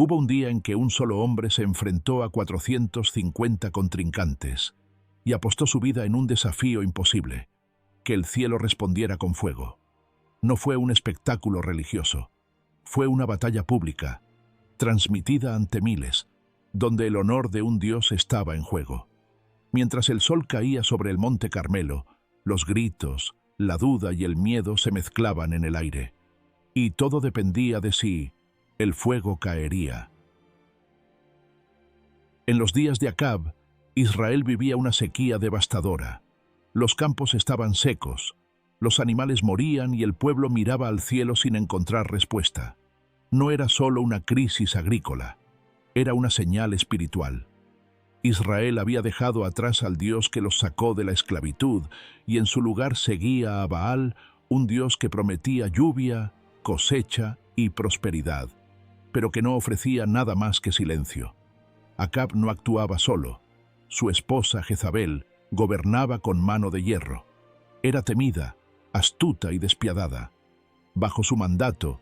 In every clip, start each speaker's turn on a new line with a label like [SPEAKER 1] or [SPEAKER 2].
[SPEAKER 1] Hubo un día en que un solo hombre se enfrentó a 450 contrincantes y apostó su vida en un desafío imposible: que el cielo respondiera con fuego. No fue un espectáculo religioso, fue una batalla pública, transmitida ante miles, donde el honor de un dios estaba en juego. Mientras el sol caía sobre el monte Carmelo, los gritos, la duda y el miedo se mezclaban en el aire, y todo dependía de si el fuego caería. En los días de Acab, Israel vivía una sequía devastadora. Los campos estaban secos, los animales morían y el pueblo miraba al cielo sin encontrar respuesta. No era solo una crisis agrícola, era una señal espiritual. Israel había dejado atrás al Dios que los sacó de la esclavitud y en su lugar seguía a Baal, un Dios que prometía lluvia, cosecha y prosperidad, pero que no ofrecía nada más que silencio. Acab no actuaba solo. Su esposa Jezabel gobernaba con mano de hierro. Era temida, astuta y despiadada. Bajo su mandato,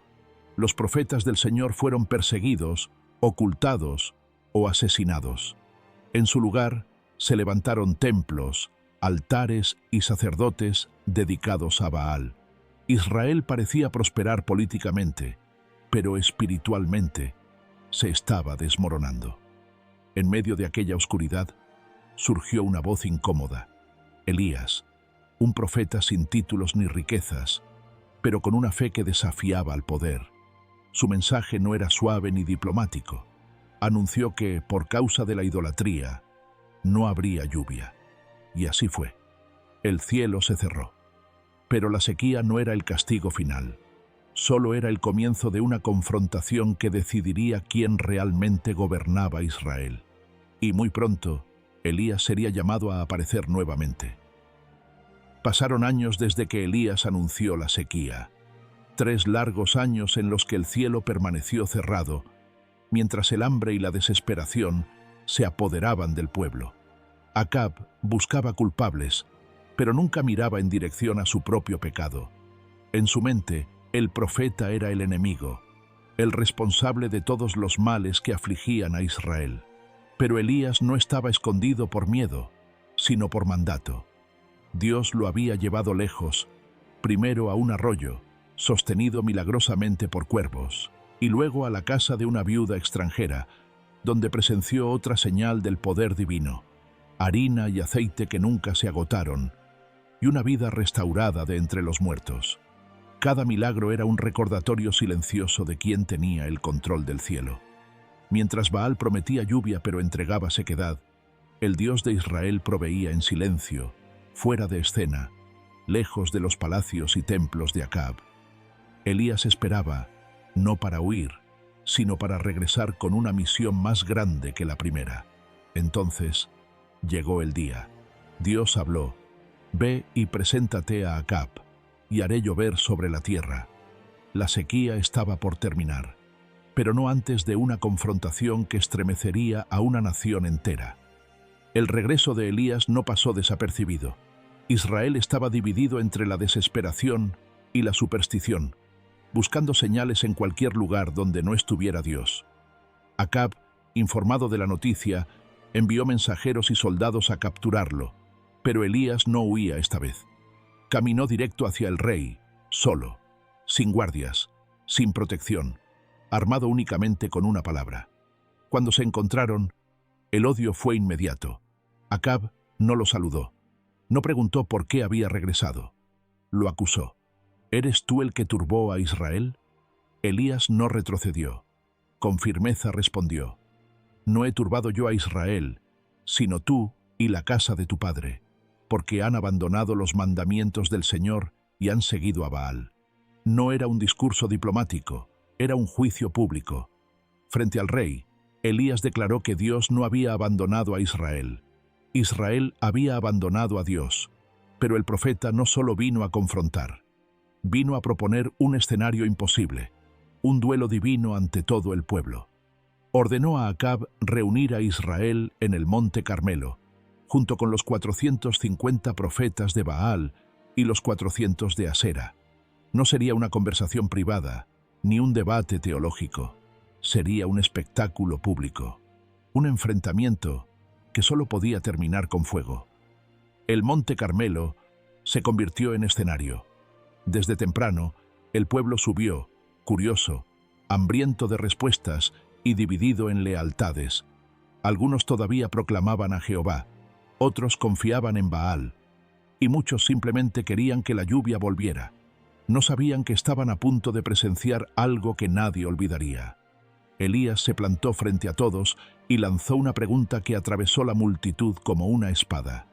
[SPEAKER 1] los profetas del Señor fueron perseguidos, ocultados o asesinados. En su lugar se levantaron templos, altares y sacerdotes dedicados a Baal. Israel parecía prosperar políticamente, pero espiritualmente se estaba desmoronando. En medio de aquella oscuridad surgió una voz incómoda: Elías, un profeta sin títulos ni riquezas, pero con una fe que desafiaba al poder. Su mensaje no era suave ni diplomático. Anunció que, por causa de la idolatría, no habría lluvia. Y así fue. El cielo se cerró. Pero la sequía no era el castigo final. Solo era el comienzo de una confrontación que decidiría quién realmente gobernaba Israel. Y muy pronto, Elías sería llamado a aparecer nuevamente. Pasaron años desde que Elías anunció la sequía. 3 largos años en los que el cielo permaneció cerrado, mientras el hambre y la desesperación se apoderaban del pueblo. Acab buscaba culpables, pero nunca miraba en dirección a su propio pecado. En su mente, el profeta era el enemigo, el responsable de todos los males que afligían a Israel. Pero Elías no estaba escondido por miedo, sino por mandato. Dios lo había llevado lejos, primero a un arroyo, sostenido milagrosamente por cuervos, y luego a la casa de una viuda extranjera, donde presenció otra señal del poder divino: harina y aceite que nunca se agotaron, y una vida restaurada de entre los muertos. Cada milagro era un recordatorio silencioso de quién tenía el control del cielo. Mientras Baal prometía lluvia pero entregaba sequedad, el Dios de Israel proveía en silencio, fuera de escena, lejos de los palacios y templos de Acab. Elías esperaba, no para huir, sino para regresar con una misión más grande que la primera. Entonces llegó el día. Dios habló: «Ve y preséntate a Acab, y haré llover sobre la tierra». La sequía estaba por terminar, pero no antes de una confrontación que estremecería a una nación entera. El regreso de Elías no pasó desapercibido. Israel estaba dividido entre la desesperación y la superstición, buscando señales en cualquier lugar donde no estuviera Dios. Acab, informado de la noticia, envió mensajeros y soldados a capturarlo, pero Elías no huía esta vez. Caminó directo hacia el rey, solo, sin guardias, sin protección, armado únicamente con una palabra. Cuando se encontraron, el odio fue inmediato. Acab no lo saludó. No preguntó por qué había regresado. Lo acusó: ¿eres tú el que turbó a Israel? Elías no retrocedió. Con firmeza respondió: no he turbado yo a Israel, sino tú y la casa de tu padre, porque han abandonado los mandamientos del Señor y han seguido a Baal. No era un discurso diplomático, era un juicio público. Frente al rey, Elías declaró que Dios no había abandonado a Israel. Israel había abandonado a Dios, pero el profeta no solo vino a confrontar, vino a proponer un escenario imposible, un duelo divino ante todo el pueblo. Ordenó a Acab reunir a Israel en el monte Carmelo, junto con los 450 profetas de Baal y los 400 de Asera. No sería una conversación privada, ni un debate teológico. sería un espectáculo público, un enfrentamiento que solo podía terminar con fuego. El Monte Carmelo se convirtió en escenario. Desde temprano, el pueblo subió, curioso, hambriento de respuestas y dividido en lealtades. Algunos todavía proclamaban a Jehová, otros confiaban en Baal, y muchos simplemente querían que la lluvia volviera. No sabían que estaban a punto de presenciar algo que nadie olvidaría. Elías se plantó frente a todos y lanzó una pregunta que atravesó la multitud como una espada.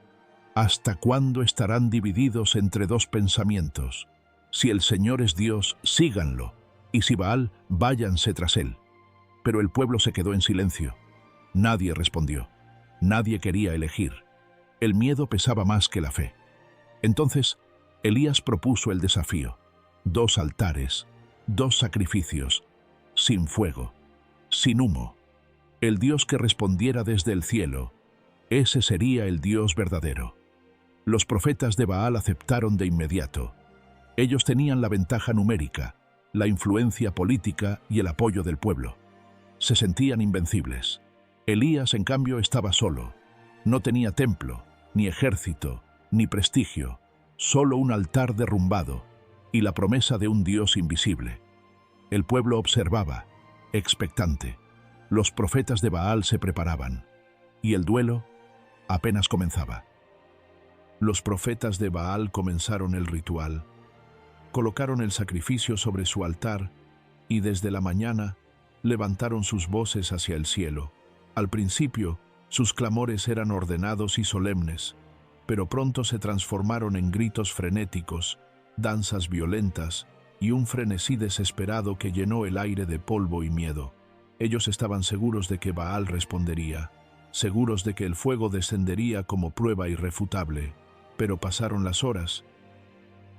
[SPEAKER 1] ¿Hasta cuándo estarán divididos entre dos pensamientos? Si el Señor es Dios, síganlo, y si Baal, váyanse tras él. Pero el pueblo se quedó en silencio. Nadie respondió. Nadie quería elegir. El miedo pesaba más que la fe. Entonces, Elías propuso el desafío. 2 altares, 2 sacrificios, sin fuego, sin humo. El Dios que respondiera desde el cielo, ese sería el Dios verdadero. Los profetas de Baal aceptaron de inmediato. Ellos tenían la ventaja numérica, la influencia política y el apoyo del pueblo. Se sentían invencibles. Elías, en cambio, estaba solo. No tenía templo, ni ejército, ni prestigio, solo un altar derrumbado y la promesa de un Dios invisible. El pueblo observaba, expectante. Los profetas de Baal se preparaban, y el duelo apenas comenzaba. Los profetas de Baal comenzaron el ritual, colocaron el sacrificio sobre su altar y desde la mañana levantaron sus voces hacia el cielo. Al principio, sus clamores eran ordenados y solemnes, pero pronto se transformaron en gritos frenéticos, danzas violentas y un frenesí desesperado que llenó el aire de polvo y miedo. Ellos estaban seguros de que Baal respondería, seguros de que el fuego descendería como prueba irrefutable. Pero pasaron las horas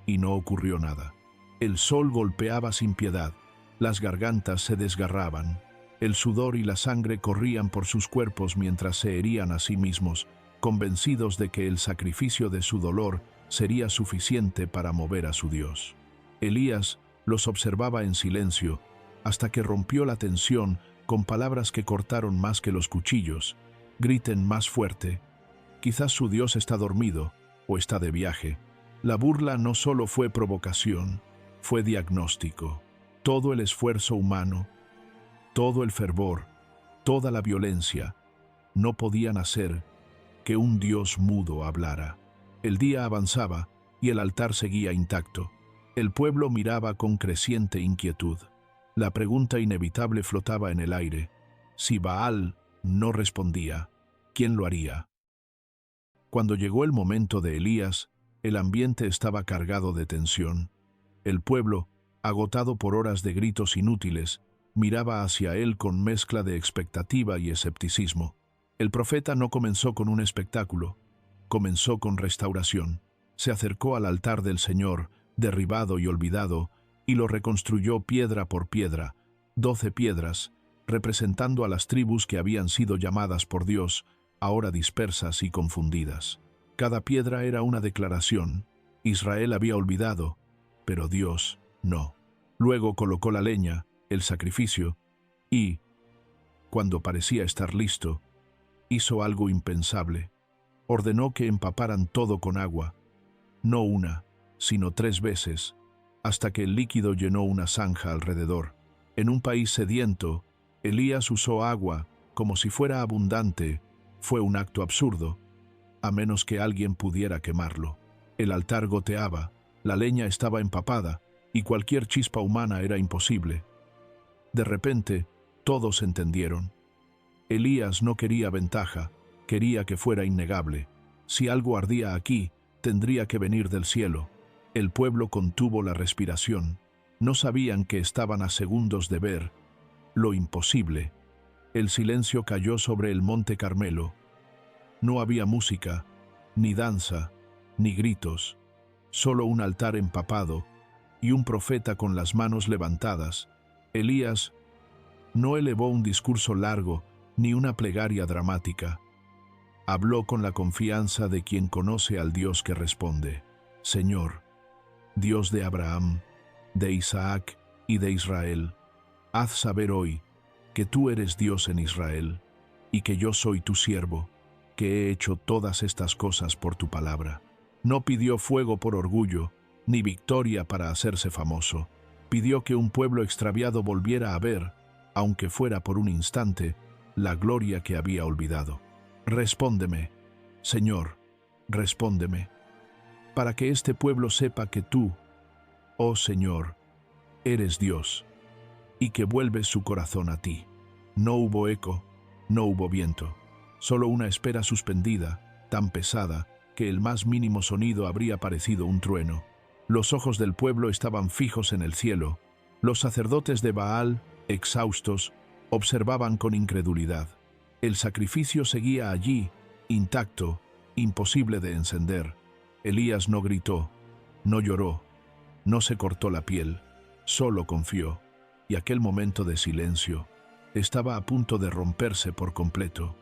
[SPEAKER 1] y no ocurrió nada. El sol golpeaba sin piedad, las gargantas se desgarraban, el sudor y la sangre corrían por sus cuerpos mientras se herían a sí mismos, convencidos de que el sacrificio de su dolor sería suficiente para mover a su Dios. Elías los observaba en silencio hasta que rompió la tensión con palabras que cortaron más que los cuchillos. Griten más fuerte. Quizás su Dios está dormido o está de viaje. La burla no solo fue provocación, fue diagnóstico. Todo el esfuerzo humano, todo el fervor, toda la violencia, no podían hacer que un Dios mudo hablara. El día avanzaba y el altar seguía intacto. El pueblo miraba con creciente inquietud. La pregunta inevitable flotaba en el aire. Si Baal no respondía, ¿quién lo haría? Cuando llegó el momento de Elías, el ambiente estaba cargado de tensión. El pueblo, agotado por horas de gritos inútiles, miraba hacia él con mezcla de expectativa y escepticismo. El profeta no comenzó con un espectáculo, comenzó con restauración. Se acercó al altar del Señor, derribado y olvidado, y lo reconstruyó piedra por piedra, 12 piedras, representando a las tribus que habían sido llamadas por Dios, ahora dispersas y confundidas. Cada piedra era una declaración. Israel había olvidado, pero Dios no. Luego colocó la leña, el sacrificio, y, cuando parecía estar listo, hizo algo impensable. Ordenó que empaparan todo con agua, no una, sino 3 veces, hasta que el líquido llenó una zanja alrededor. En un país sediento, Elías usó agua como si fuera abundante. Fue un acto absurdo, a menos que alguien pudiera quemarlo. El altar goteaba, la leña estaba empapada, y cualquier chispa humana era imposible. De repente, todos entendieron. Elías no quería ventaja, quería que fuera innegable. Si algo ardía aquí, tendría que venir del cielo. El pueblo contuvo la respiración. No sabían que estaban a segundos de ver lo imposible. El silencio cayó sobre el Monte Carmelo. No había música, ni danza, ni gritos, solo un altar empapado y un profeta con las manos levantadas. Elías no elevó un discurso largo ni una plegaria dramática. Habló con la confianza de quien conoce al Dios que responde: Señor, Dios de Abraham, de Isaac y de Israel, haz saber hoy que tú eres Dios en Israel, y que yo soy tu siervo, que he hecho todas estas cosas por tu palabra. No pidió fuego por orgullo, ni victoria para hacerse famoso. Pidió que un pueblo extraviado volviera a ver, aunque fuera por un instante, la gloria que había olvidado. Respóndeme, Señor, respóndeme, para que este pueblo sepa que tú, oh Señor, eres Dios, y que vuelves su corazón a ti. No hubo eco, no hubo viento, solo una espera suspendida, tan pesada, que el más mínimo sonido habría parecido un trueno. Los ojos del pueblo estaban fijos en el cielo. Los sacerdotes de Baal, exhaustos, observaban con incredulidad. El sacrificio seguía allí, intacto, imposible de encender. Elías no gritó, no lloró, no se cortó la piel, solo confió. Y aquel momento de silencio estaba a punto de romperse por completo.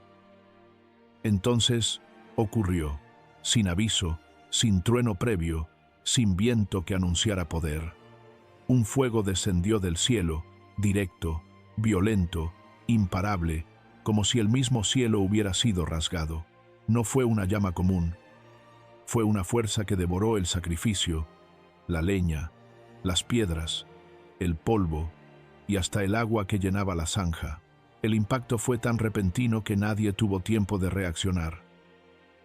[SPEAKER 1] Entonces ocurrió, sin aviso, sin trueno previo, sin viento que anunciara poder. Un fuego descendió del cielo, directo, violento, imparable, como si el mismo cielo hubiera sido rasgado. No fue una llama común. Fue una fuerza que devoró el sacrificio, la leña, las piedras, el polvo y hasta el agua que llenaba la zanja. El impacto fue tan repentino que nadie tuvo tiempo de reaccionar.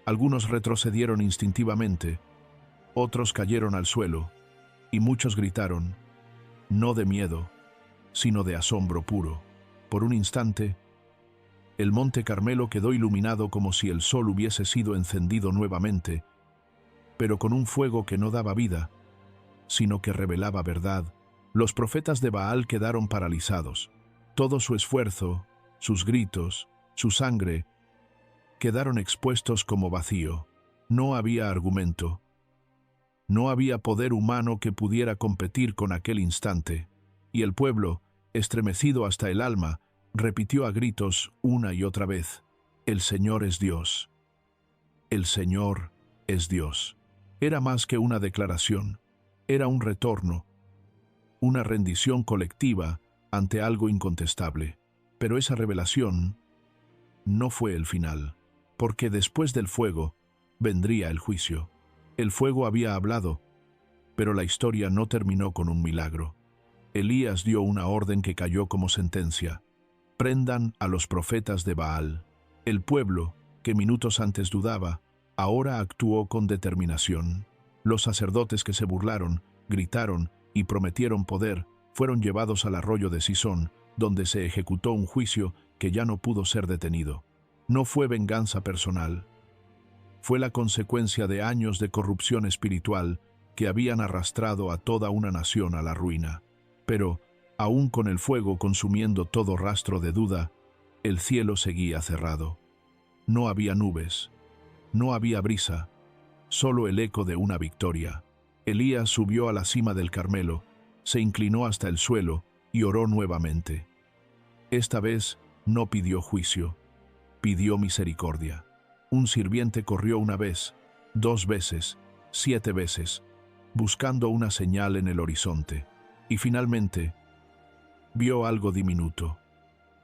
[SPEAKER 1] Algunos retrocedieron instintivamente, otros cayeron al suelo, y muchos gritaron, no de miedo, sino de asombro puro. Por un instante, el monte Carmelo quedó iluminado como si el sol hubiese sido encendido nuevamente, pero con un fuego que no daba vida, sino que revelaba verdad. Los profetas de Baal quedaron paralizados. Todo su esfuerzo, sus gritos, su sangre, quedaron expuestos como vacío. No había argumento. No había poder humano que pudiera competir con aquel instante. Y el pueblo, estremecido hasta el alma, repitió a gritos una y otra vez: «El Señor es Dios. El Señor es Dios». Era más que una declaración. Era un retorno, una rendición colectiva ante algo incontestable. Pero esa revelación no fue el final, porque después del fuego vendría el juicio. El fuego había hablado, pero la historia no terminó con un milagro. Elías dio una orden que cayó como sentencia: prendan a los profetas de Baal. El pueblo, que minutos antes dudaba, ahora actuó con determinación. Los sacerdotes que se burlaron, gritaron y prometieron poder, fueron llevados al arroyo de Sisón, donde se ejecutó un juicio que ya no pudo ser detenido. No fue venganza personal. Fue la consecuencia de años de corrupción espiritual que habían arrastrado a toda una nación a la ruina. Pero, aún con el fuego consumiendo todo rastro de duda, el cielo seguía cerrado. No había nubes, no había brisa, solo el eco de una victoria. Elías subió a la cima del Carmelo, se inclinó hasta el suelo y oró nuevamente. Esta vez no pidió juicio, pidió misericordia. Un sirviente corrió una vez, 2 veces, 7 veces, buscando una señal en el horizonte, y finalmente vio algo diminuto,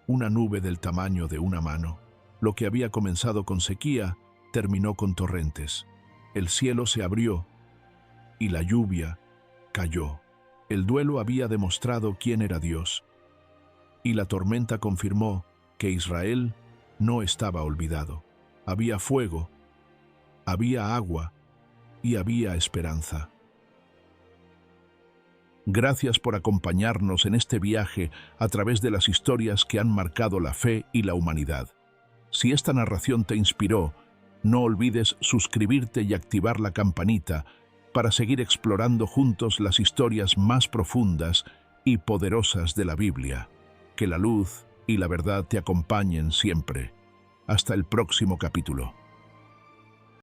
[SPEAKER 1] una nube del tamaño de una mano. Lo que había comenzado con sequía terminó con torrentes. El cielo se abrió y la lluvia cayó. El duelo había demostrado quién era Dios, y la tormenta confirmó que Israel no estaba olvidado. Había fuego, había agua y había esperanza. Gracias por acompañarnos en este viaje a través de las historias que han marcado la fe y la humanidad. Si esta narración te inspiró, no olvides suscribirte y activar la campanita para seguir explorando juntos las historias más profundas y poderosas de la Biblia. Que la luz y la verdad te acompañen siempre. Hasta el próximo capítulo.